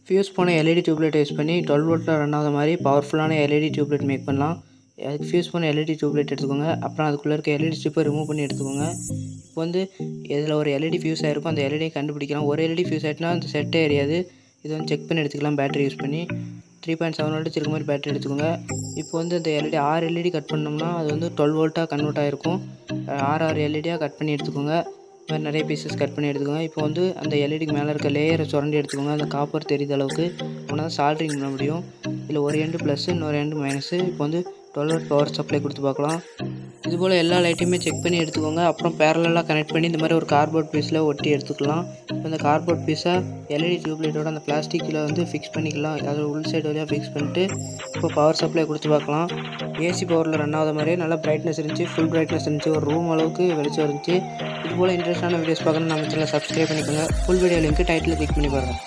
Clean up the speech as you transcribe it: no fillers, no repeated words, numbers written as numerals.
Fuse போன LED tubelight use பண்ணி 12 வோல்ட்டில் ரன் ஆகாத மாதிரி பவர்ஃபுல்லான எல்இடி டியூப்லைட் மேக் பண்ணலாம். அதுக்கு ஃபியூஸ் போன எல்இடி டியூப்லைட் எடுத்துக்கோங்க. அப்புறம் அதுக்குள்ளே இருக்க எல்இடி ஸ்ட்ரிப்பை ரிமூவ் பண்ணி எடுத்துக்கோங்க. இப்போ வந்து இதில் ஒரு எல்இடி ஃபியூஸ் ஆகிருக்கும். அந்த எல்இடியை கண்டுபிடிக்கலாம். ஒரு எல்இடி ஃபியூஸ் ஆகிட்டுனா அந்த செட்டே எரியாது. இது வந்து செக் பண்ணி எடுத்துக்கலாம் பேட்டரி யூஸ் பண்ணி. 3.7 வோல்ட் இருக்க மாதிரி பேட்டரி எடுத்துக்கோங்க. இப்போ வந்து இந்த எல்இடி 6 எல்இடி கட் பண்ணோம்னா அது வந்து 12 வோல்ட்டாக கன்வெர்ட் ஆகிருக்கும். 6 எல்இடியாக கட் பண்ணி எடுத்துக்கோங்க. இந்த மாதிரி நிறைய பீசஸ் கட் பண்ணி எடுத்துக்கோங்க. இப்போ வந்து அந்த எல்இடிக்கு மேலே இருக்க லேயரை சுரண்டி எடுத்துக்கோங்க. அந்த காப்பர் தெரியுத அளவுக்கு அப்படின்னா தான் சால்ட்ரிங் பண்ண முடியும். இதில் ஒரு எண்டு ப்ளஸ்ஸு இன்னொரு எண்டு மைனஸு. இப்போ வந்து 12 வோல்ட் பவர் சப்ளை கொடுத்து பார்க்கலாம். இதுபோல் எல்லா லைட்டையுமே செக் பண்ணி எடுத்துக்கோங்க. அப்புறம் பேரலாக கனெக்ட் பண்ணி இந்த மாதிரி ஒரு கார்ட்போர்ட் பீஸில் ஒட்டி எடுத்துக்கலாம். இப்போ இந்த கார்ட்போர்ட் பீஸை எல்இடி டியூப்லைட்டோட அந்த பிளாஸ்டிக்கில் வந்து ஃபிக்ஸ் பண்ணிக்கலாம். அது உள் சைடு வழியாக ஃபிக்ஸ் பண்ணிட்டு இப்போ பவர் சப்ளை கொடுத்து பார்க்கலாம். ஏசி பவரில் ரன் ஆகாத மாதிரியே நல்லா பிரைட்னஸ் இருந்துச்சு. ஃபுல் பிரைட்னஸ் இருந்துச்சு. ஒரு ரூம் அளவுக்கு வெளிச்சம் இருந்துச்சு. இதுபோல் இன்ட்ரெஸ்டான வீடியோஸ் பார்க்கணும் நம்ம சேனலை சப்ஸ்கிரைப் பண்ணிக்கோங்க. Full video link title click பண்ணி பாருங்கள்.